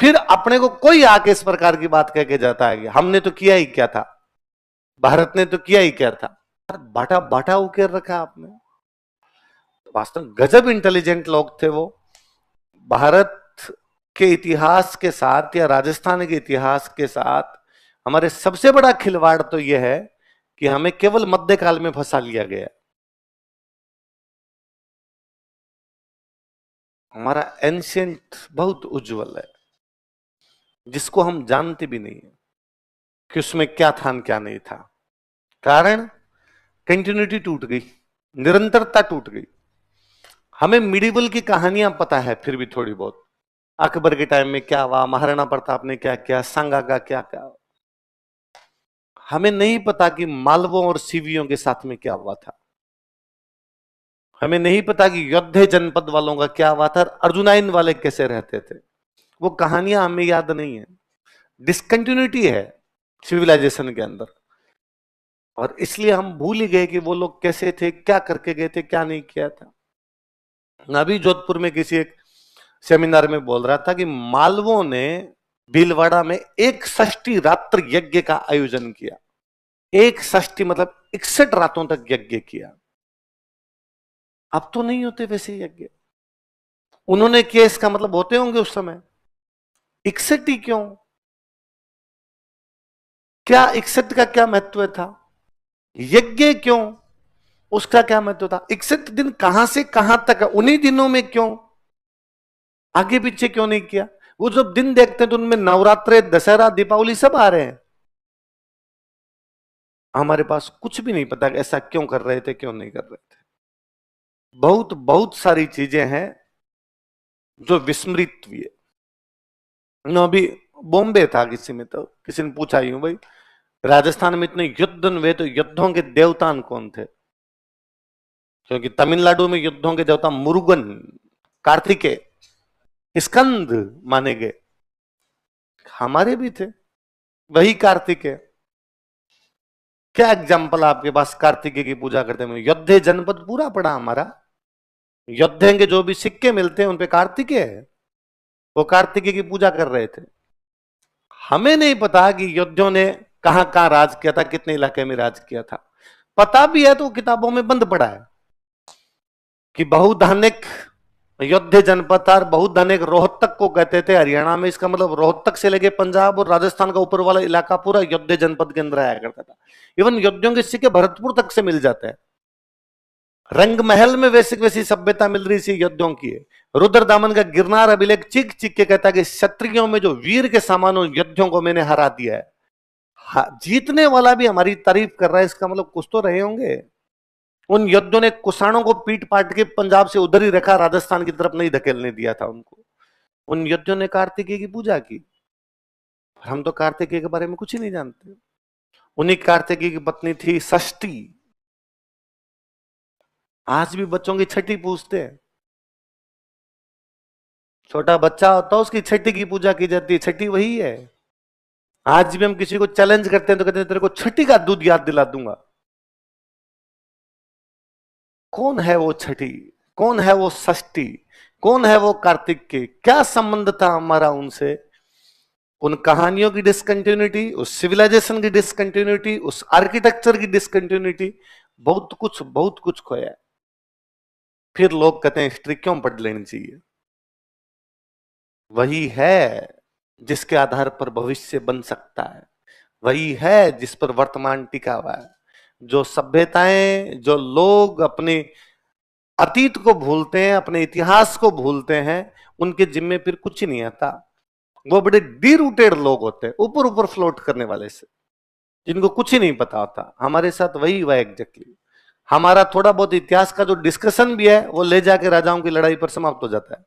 फिर अपने को कोई आके इस प्रकार की बात कह के जाता है कि हमने तो किया ही क्या था, भारत ने तो किया ही क्या था। बाटा बाटा उकेर रखा आपने। वास्तव में गजब इंटेलिजेंट लोग थे वो। भारत के इतिहास के साथ या राजस्थान के इतिहास के साथ हमारे सबसे बड़ा खिलवाड़ तो यह है कि हमें केवल मध्यकाल में फंसा लिया गया। हमारा एंशियंट बहुत उज्जवल है, जिसको हम जानते भी नहीं है कि उसमें क्या था क्या नहीं था। कारण कंटिन्यूटी टूट गई, निरंतरता टूट गई। हमें मिडिवल की कहानियां पता है फिर भी थोड़ी बहुत, अकबर के टाइम में क्या हुआ, महाराणा प्रताप ने क्या किया, संगा का क्या क्या। हमें नहीं पता कि मालवों और सीवियों के साथ में क्या हुआ था। हमें नहीं पता कि योद्धे जनपद वालों का क्या हुआ था, अर्जुनाइन वाले कैसे रहते थे। वो कहानियां हमें याद नहीं है। डिसकंटिन्यूटी है सिविलाइजेशन के अंदर, और इसलिए हम भूल ही गए कि वो लोग कैसे थे, क्या करके गए थे, क्या नहीं किया था। अभी जोधपुर में किसी एक सेमिनार में बोल रहा था कि मालवों ने भीलवाड़ा में एक षष्ठी रात्र यज्ञ का आयोजन किया। एक षष्ठी मतलब 61 रातों तक यज्ञ किया। अब तो नहीं होते वैसे यज्ञ। उन्होंने किया इसका मतलब होते होंगे उस समय। 61 ही क्यों? क्या 61 का क्या महत्व था? यज्ञ क्यों? उसका क्या महत्व था? 61 दिन कहां से कहां तक? उन्हीं दिनों में क्यों? आगे पीछे क्यों नहीं किया? वो जब दिन देखते हैं तो उनमें नवरात्रे, दशहरा, दीपावली सब आ रहे हैं। हमारे पास कुछ भी नहीं पता ऐसा क्यों कर रहे थे, क्यों नहीं कर रहे थे। बहुत बहुत सारी चीजें हैं जो विस्मृत हुई है। अभी बॉम्बे था, किसी में तो किसी ने पूछा यूं, भाई राजस्थान में इतने युद्ध हुए तो युद्धों के देवता कौन थे? क्योंकि तमिलनाडु में युद्धों के देवता मुरुगन, कार्तिकेय, स्कंद माने गए। हमारे भी थे वही कार्तिकेय। क्या एग्जाम्पल आपके पास कार्तिकेय की पूजा करते हैं? योद्धे जनपद पूरा पड़ा हमारा। योद्धे के जो भी सिक्के मिलते हैं उनपे कार्तिकेय है, वो कार्तिकेय की पूजा कर रहे थे। हमें नहीं पता कि योद्धियों ने कहां कहां राज किया था, कितने इलाके में राज किया था। पता भी है तो किताबों में बंद पड़ा है कि बहुधानिक योद्धे जनपद था। बहुधानिक रोहतक को कहते थे हरियाणा में। इसका मतलब रोहतक से लेके पंजाब और राजस्थान का ऊपर वाला इलाका पूरा योद्धे जनपद के अंदर आया करता था। इवन योद्धियों के सिक्के भरतपुर तक से मिल जाते हैं। रंग महल में वैसी वैसी सभ्यता मिल रही थी योद्धियों की। रुद्र दामन का गिरनार अभिलेख चीख चीख के कहता है कि क्षत्रियों में जो वीर के समान योद्धियों को मैंने हरा दिया है। जीतने वाला भी हमारी तारीफ कर रहा है, इसका मतलब कुछ तो रहे होंगे। उन योद्धियों ने कुषाणों को पीट पाट के पंजाब से उधर ही रखा, राजस्थान की तरफ नहीं धकेलने दिया था उनको। उन योद्धियों ने कार्तिकेय की पूजा की। हम तो कार्तिकेय के बारे में कुछ ही नहीं जानते। उन्हीं कार्तिकेय की पत्नी थी षष्ठी। आज भी बच्चों की छठी पूछते हैं। छोटा बच्चा होता है उसकी छठी की पूजा की जाती है। छठी वही है। आज भी हम किसी को चैलेंज करते हैं तो कहते हैं तेरे को छठी का दूध याद दिला दूंगा। कौन है वो छठी? कौन है वो षष्ठी? कौन है वो कार्तिक के? क्या संबंध था हमारा उनसे? उन कहानियों की डिसकंटिन्यूटी, उस सिविलाइजेशन की डिसकंटिन्यूटी, उस आर्किटेक्चर की डिसकंटिन्यूटी, बहुत कुछ खोया है। फिर लोग कहते हैं हिस्ट्री क्यों पढ़ लेनी चाहिए? वही है जिसके आधार पर भविष्य बन सकता है। वही है जिस पर वर्तमान टिका हुआ है। जो सभ्यताएं, जो लोग अपने अतीत को भूलते हैं, अपने इतिहास को भूलते हैं, उनके जिम्मे फिर कुछ नहीं आता। वो बड़े डीरूटेड लोग होते हैं, ऊपर ऊपर फ्लोट करने वाले से, जिनको कुछ ही नहीं पता होता। हमारे साथ वही हुआ एग्जैक्टली। हमारा थोड़ा बहुत इतिहास का जो डिस्कशन भी है वो ले जाके राजाओं की लड़ाई पर समाप्त हो जाता है।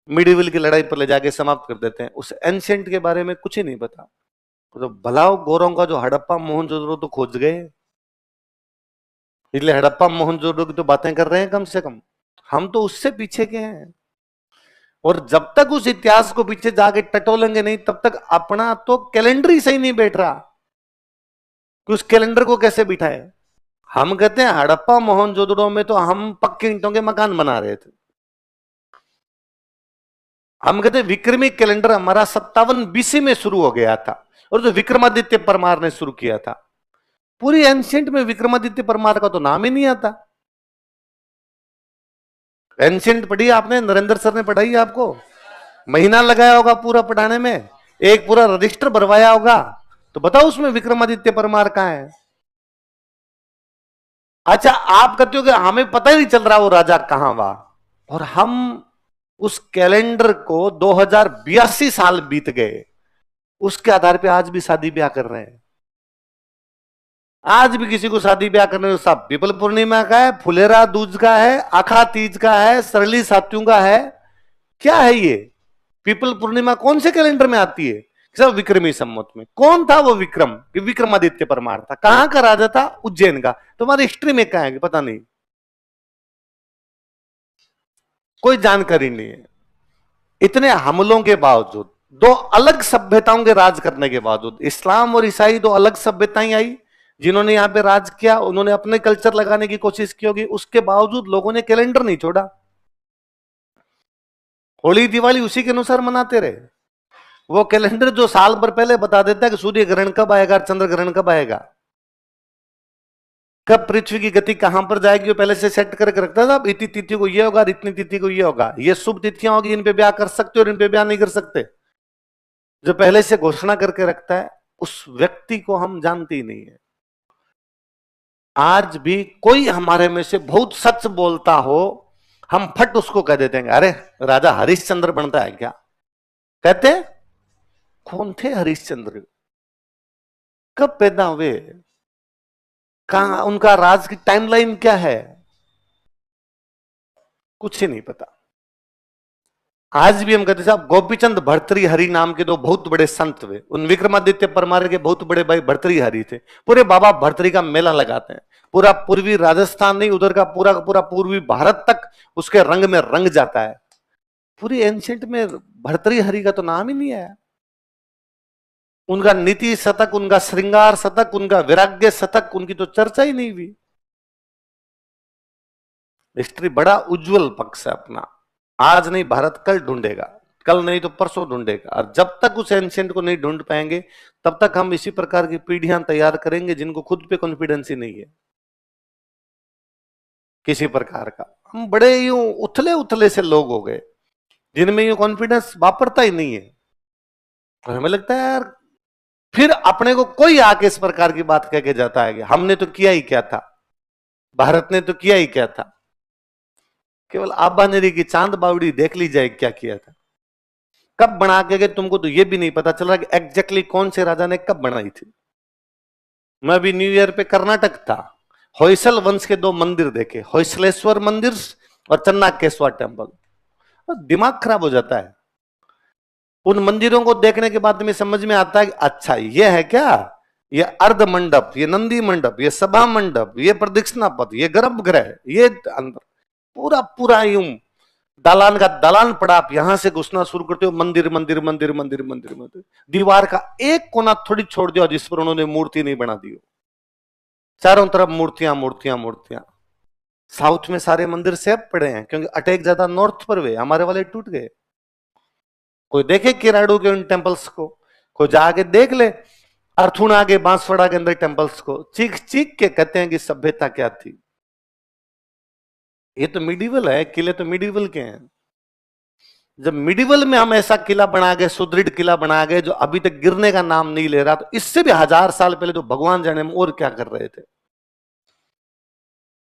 मिडिवल की लड़ाई पर ले जाके समाप्त कर देते हैं। उस एंशिएंट के बारे में कुछ ही नहीं पता। तो भलाओ गोरों का जो हड़प्पा मोहनजोदड़ो तो खोज गए, इसलिए हड़प्पा मोहनजोदड़ो की तो बातें कर रहे हैं कम से कम। हम तो उससे पीछे के हैं। और जब तक उस इतिहास को पीछे जाके टटोलेंगे नहीं, तब तक अपना तो कैलेंडर ही सही नहीं बैठ रहा कि उस कैलेंडर को कैसे बिठाए। हम कहते हैं हड़प्पा मोहनजोदड़ो में तो हम पक्के ईंटों के मकान बना रहे थे। हम कहते विक्रमी कैलेंडर हमारा 57 BC में शुरू हो गया था, और जो विक्रमादित्य परमार ने शुरू किया था, पूरी एंशिएंट में विक्रमादित्य परमार का तो नाम ही नहीं आता। एंशिएंट पढ़ी आपने, नरेंद्र सर ने पढ़ाई आपको, महीना लगाया होगा पूरा पढ़ाने में, एक पूरा रजिस्टर भरवाया होगा, तो बताओ उसमें विक्रमादित्य परमार कहां है। अच्छा, आप कहते हो कि हमें पता ही नहीं चल रहा वो राजा कहां हुआ, और हम उस कैलेंडर को 2082 साल बीत गए, उसके आधार पे आज भी शादी ब्याह कर रहे हैं। आज भी किसी को शादी ब्याह करने को सब पीपल पूर्णिमा का है, फुलेरा दूज का है, आखा तीज का है, सरली सात्यों का है, क्या है ये? पीपल पूर्णिमा कौन से कैलेंडर में आती है? सब विक्रमी संवत में। कौन था वो विक्रम? विक्रमादित्य परमार था। कहां का राजा था? उज्जैन का। तुम्हारी हिस्ट्री में कहां है पता नहीं, कोई जानकारी नहीं है। इतने हमलों के बावजूद, दो अलग सभ्यताओं के राज करने के बावजूद, इस्लाम और ईसाई दो अलग सभ्यताएं आई जिन्होंने यहां पे राज किया, उन्होंने अपने कल्चर लगाने की कोशिश की होगी, उसके बावजूद लोगों ने कैलेंडर नहीं छोड़ा। होली दिवाली उसी के अनुसार मनाते रहे। वो कैलेंडर जो साल भर पहले बता देता है कि सूर्य ग्रहण कब आएगा, चंद्र ग्रहण कब आएगा, कब पृथ्वी की गति कहां पर जाएगी, वो पहले से सेट करके रखता था। इतनी तिथि को ये होगा, इतनी तिथि को ये होगा, ये शुभ तिथियां होगी, इन पे ब्याह कर सकते हो और इन पे ब्याह नहीं कर सकते। जो पहले से घोषणा करके रखता है, उस व्यक्ति को हम जानते ही नहीं है। आज भी कोई हमारे में से बहुत सच बोलता हो, हम फट उसको कह देते हैं, अरे राजा हरिश्चंद्र बनता है क्या? कहते कौन थे हरिश्चंद्र? कब पैदा हुए? कहां उनका राज की टाइमलाइन क्या है? कुछ ही नहीं पता। आज भी हम कहते साहब गोपीचंद भर्तृहरि नाम के दो बहुत बड़े संत हुए, उन विक्रमादित्य परमार के बहुत बड़े भाई भर्तृहरि थे। पूरे बाबा भर्तृ का मेला लगाते हैं, पूरा पूर्वी राजस्थान नहीं, उधर का पूरा पूरा पूर्वी भारत तक उसके रंग में रंग जाता है। पूरी एंशिएंट में भर्तृहरि का तो नाम ही नहीं आया। उनका नीति शतक, उनका श्रृंगार शतक, उनका वैराग्य शतक, उनकी तो चर्चा ही नहीं हुई। हिस्ट्री बड़ा उज्जवल पक्ष है अपना। आज नहीं भारत कल ढूंढेगा, कल नहीं तो परसों ढूंढेगा, और जब तक उस एंशिएंट को नहीं ढूंढ पाएंगे तब तक हम इसी प्रकार की पीढ़ियां तैयार करेंगे जिनको खुद पे कॉन्फिडेंस ही नहीं है किसी प्रकार का। हम बड़े यूं उथले उथले से लोग हो गए जिनमें यूं कॉन्फिडेंस वापरता ही नहीं है, और हमें लगता है यार, फिर अपने को कोई आके इस प्रकार की बात कह के जाता है कि हमने तो किया ही क्या था, भारत ने तो किया ही क्या था। केवल आबानेरी की चांद बावड़ी देख ली जाए क्या किया था, कब बना के गए, तुमको तो ये भी नहीं पता चल रहा कि एग्जैक्टली कौन से राजा ने कब बनाई थी। मैं भी न्यू ईयर पे कर्नाटक था, होयसल वंश के दो मंदिर देखे, होयसलेश्वर मंदिर और चन्नाकेश्वर टेम्पल। दिमाग खराब हो जाता है। उन मंदिरों को देखने के बाद में समझ में आता है कि अच्छा ये है क्या, ये अर्ध मंडप, ये नंदी मंडप, ये सभा मंडप, ये प्रदक्षिणा पथ, ये गर्भगृह, ये अंदर पूरा पूरा यूं दालान का दालान पड़ा। आप यहां से घुसना शुरू करते हो, मंदिर मंदिर मंदिर मंदिर मंदिर मंदिर, दीवार का एक कोना थोड़ी छोड़ दिया जिस पर उन्होंने मूर्ति नहीं बना दी हो, चारों तरफ मूर्तियां मूर्तियां मूर्तियां। साउथ में सारे मंदिर सेफ पड़े हैं क्योंकि अटैक ज्यादा नॉर्थ पर हुए, हमारे वाले टूट गए। कोई देखे किराड़ू के उन टेम्पल्स को, कोई जाके देख ले अर्थुणा के बांसवाड़ा के अंदर टेम्पल्स को, चीख चीख के कहते हैं कि सभ्यता क्या थी। ये तो मिडिवल है, किले तो मिडिवल के हैं। जब मिडिवल में हम ऐसा किला बना गए, सुदृढ़ किला बना गए जो अभी तक गिरने का नाम नहीं ले रहा, तो इससे भी 1000 साल पहले तो भगवान जाने में और क्या कर रहे थे।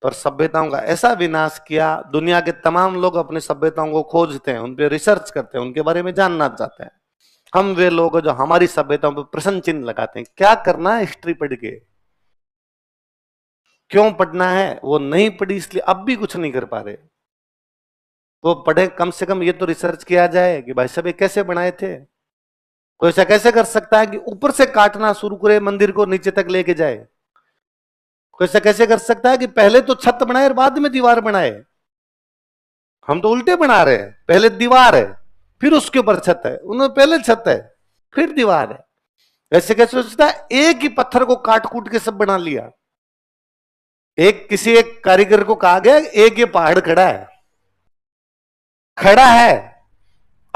पर सभ्यताओं का ऐसा विनाश किया, दुनिया के तमाम लोग अपने सभ्यताओं को खोजते हैं, उन पर रिसर्च करते हैं, उनके बारे में जानना चाहते हैं। हम वे लोग जो हमारी सभ्यताओं पर प्रश्न चिन्ह लगाते हैं। क्या करना है हिस्ट्री पढ़ के, क्यों पढ़ना है? वो नहीं पढ़ी इसलिए अब भी कुछ नहीं कर पा रहे। वो पढ़े, कम से कम ये तो रिसर्च किया जाए कि भाई साहब ये कैसे बनाए थे। कोई ऐसा कैसे कर सकता है कि ऊपर से काटना शुरू करे, मंदिर को नीचे तक लेके जाए? कोई ऐसा कैसे कर सकता है कि पहले तो छत बनाए और बाद में दीवार बनाए? हम तो उल्टे बना रहे हैं, पहले दीवार है फिर उसके ऊपर छत है, उन्होंने पहले छत है फिर दीवार है। ऐसे कैसे सोचता है? एक ही पत्थर को काट कूट के सब बना लिया। किसी एक कारीगर को कहा गया एक ये पहाड़ खड़ा है, खड़ा है,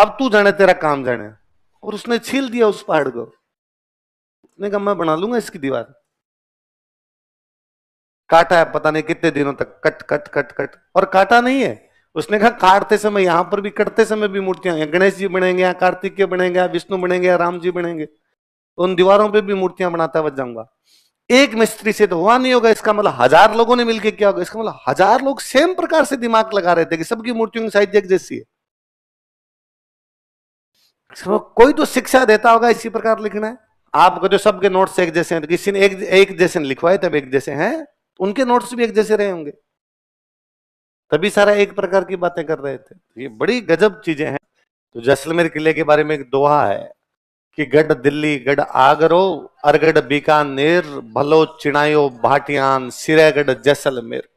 अब तू जाने, तेरा काम जाने। और उसने छील दिया उस पहाड़ को। उसने कहा मैं बना लूंगा इसकी दीवार। काटा है पता नहीं कितने दिनों तक, कट कट कट कट, और काटा नहीं है। उसने कहा काटते समय, यहां पर भी कटते समय भी मूर्तियां, या गणेश जी बनेंगे, या कार्तिकेय बनेंगे, या विष्णु बनेंगे, या राम जी बनेंगे, तो उन दीवारों पे भी मूर्तियां बनाता बच जाऊंगा। एक मिस्त्री से तो हुआ नहीं होगा, इसका मतलब 1000 लोगों ने मिलकर किया होगा। इसका मतलब 1000 लोग सेम प्रकार से दिमाग लगा रहे थे कि सबकी मूर्तियों की साइज एक जैसी है। कोई तो शिक्षा देता होगा इसी प्रकार लिखना है। आपको जो सबके नोट्स एक जैसे हैं, तो किसी ने एक जैसे लिखवाए तब एक जैसे हैं, उनके नोट्स भी एक जैसे रहे होंगे, तभी सारा एक प्रकार की बातें कर रहे थे। ये बड़ी गजब चीजें हैं। तो जैसलमेर किले के बारे में एक दोहा है कि गढ़ दिल्ली गढ़ आगरो, अरगढ़ बीकानेर, भलो चिणायो भाटियान, सिरेगढ़ जैसलमेर।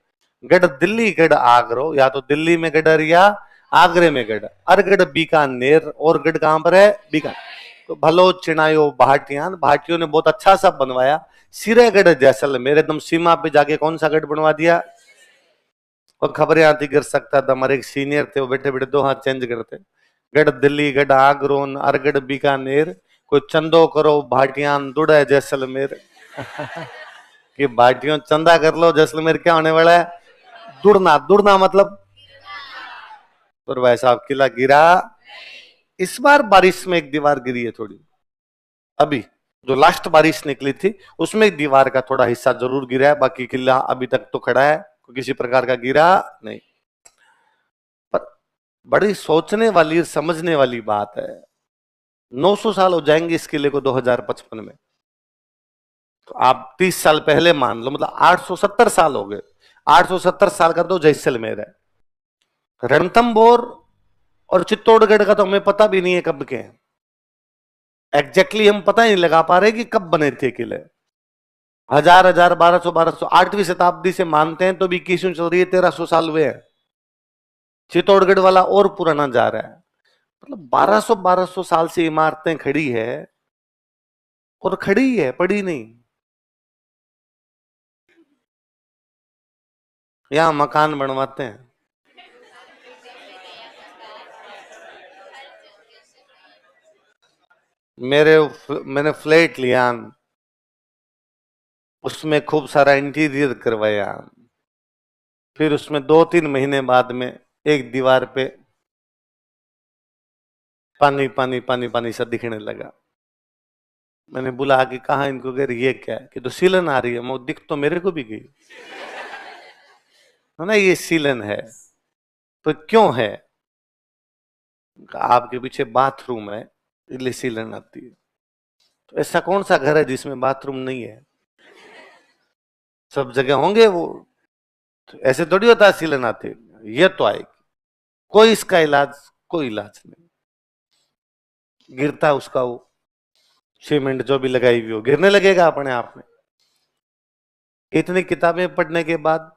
गढ़ दिल्ली गढ़ आगरो, या तो दिल्ली में गढ़ या आगरे में गढ़, अरगढ़ बीकानेर, और गढ़ कहां पर है? बीकानेर। तो भलो चिणायो भाटियान, भाटियों ने बहुत अच्छा सा बनवाया। सिरेगढ़ जैसलमेर, एकदम सीमा पे जाके कौन सा गढ़ बनवा दिया। और खबरें आती गिर सकता था, हमारे एक सीनियर थे, वो बैठे बैठे दो हाथ चेंज करते। गढ़ दिल्ली गढ़ आगरोन, अरगढ़ बीकानेर, कोई चंदो करो भाटियान दुड़ है जैसलमेर। कि भाटियों चंदा कर लो, जैसलमेर क्या होने वाला है? दुड़ना। दुड़ना मतलब, और भाई साहब किला गिरा। इस बार बारिश में एक दीवार गिरी है थोड़ी, अभी जो लास्ट बारिश निकली थी उसमें एक दीवार का थोड़ा हिस्सा जरूर गिरा है, बाकी किला अभी तक तो खड़ा है, किसी प्रकार का गिरा नहीं। पर बड़ी सोचने वाली और समझने वाली बात है, 900 साल हो जाएंगे इस किले को 2055 में। तो आप 30 साल पहले मान लो, मतलब 870 साल हो गए। 870 साल का तो जैसलमेर है। रणथंभौर और चित्तौड़गढ़ का तो हमें पता भी नहीं है कब के हैं। एग्जैक्टली हम पता ही नहीं लगा पा रहे कि कब बने थे किले। 1000 1200 8वीं शताब्दी से मानते हैं तो भी 21वीं चल रही है, 1300 साल हुए हैं। चित्तौड़गढ़ वाला और पुराना जा रहा है। मतलब 1200 साल से इमारतें खड़ी है, और खड़ी है, पड़ी नहीं। यहां मकान बनवाते हैं। मैंने फ्लैट लिया, उसमें खूब सारा इंटीरियर करवाया, फिर उसमें 2-3 महीने बाद में एक दीवार पे पानी पानी पानी पानी सा दिखने लगा। मैंने बुला कि कहा इनको, कह ये क्या है? कि तो सीलन आ रही है। मैं दिख तो मेरे को भी गई है ना, ये सीलन है। तो क्यों है? आपके पीछे बाथरूम है, इसलिए सीलन आती है। तो ऐसा कौन सा घर है जिसमें बाथरूम नहीं है? सब जगह होंगे वो। तो ऐसे थोड़ी होता है सीलन आते, ये तो आएगी। कोई इसका इलाज, कोई इलाज नहीं। गिरता है उसका वो सीमेंट जो भी लगाई हुई हो, गिरने लगेगा अपने आप में। इतनी किताबें पढ़ने के बाद,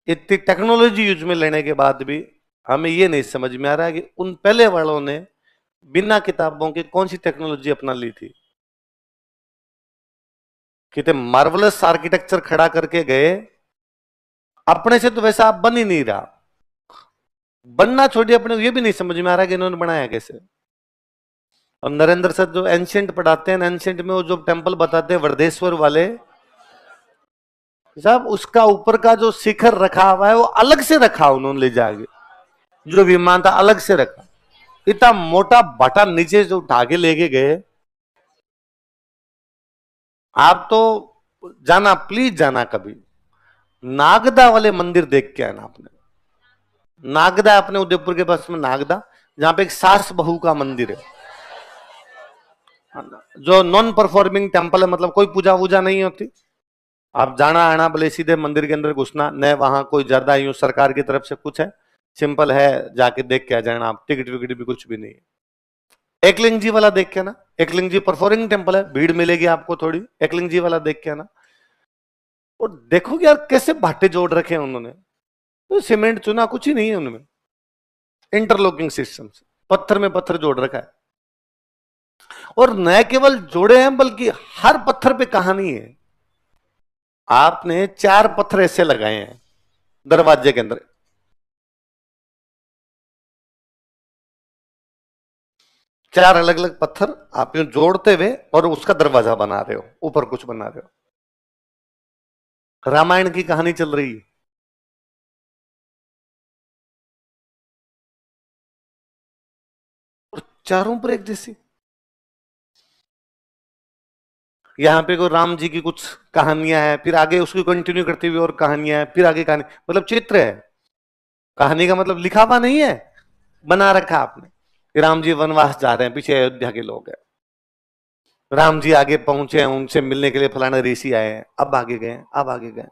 इतनी टेक्नोलॉजी यूज में लेने के बाद भी हमें ये नहीं समझ में आ रहा है कि उन पहले वालों ने बिना किताबों के कौन सी टेक्नोलॉजी अपना ली थी। कितने मार्वलस आर्किटेक्चर खड़ा करके गए, अपने से तो वैसा आप बन ही नहीं रहा। बनना छोड़िए, अपने ये भी नहीं समझ में आ रहा कि इन्होंने बनाया कैसे। और नरेंद्र सर जो एंशियंट पढ़ाते हैं, एंशियंट में वो जो टेम्पल बताते हैं वर्धेश्वर वाले साहब, उसका ऊपर का जो शिखर रखा हुआ है वो अलग से रखा उन्होंने ले जाके, जो विमान था अलग से रखा। इतना मोटा भटा नीचे जो उठा के लेके गए। आप तो जाना, प्लीज जाना कभी, नागदा वाले मंदिर देख के आना आपने। नागदा अपने उदयपुर के पास में नागदा, जहां पे एक सास बहू का मंदिर है, जो नॉन परफॉर्मिंग टेम्पल है, मतलब कोई पूजा वूजा नहीं होती। आप जाना आना भले, सीधे मंदिर के अंदर घुसना न, वहां कोई ज्यादा यूं सरकार की तरफ से कुछ है, सिंपल है, जाके देख के आ जाना आप। टिकट विकट भी कुछ भी नहीं है। एकलिंग जी वाला देख के ना, एकलिंग जी परफॉर्मिंग टेम्पल है, भीड़ मिलेगी आपको थोड़ी, एकलिंग जी वाला देख के ना। और देखो यार कैसे भाटे जोड़ रखे हैं उन्होंने। तो सीमेंट चुना कुछ ही नहीं है उनमें, इंटरलॉकिंग सिस्टम से पत्थर में पत्थर जोड़ रखा है। और न केवल जोड़े हैं, बल्कि हर पत्थर पे कहानी है। आपने 4 पत्थर ऐसे लगाए हैं दरवाजे के अंदर, चार अलग अलग पत्थर आप यूं जोड़ते हुए और उसका दरवाजा बना रहे हो, ऊपर कुछ बना रहे हो। रामायण की कहानी चल रही है। और चारों पर एक जैसी। यहाँ पे को राम जी की कुछ कहानियां हैं, फिर आगे उसको कंटिन्यू करते हुए और कहानियां हैं, फिर आगे कहानी, मतलब चित्र है। कहानी का मतलब लिखा हुआ नहीं है, बना रखा आपने कि राम जी वनवास जा रहे हैं, पीछे अयोध्या के लोग हैं, राम जी आगे पहुंचे हैं, उनसे मिलने के लिए फलाना ऋषि आए हैं, अब आगे गए, अब आगे गए।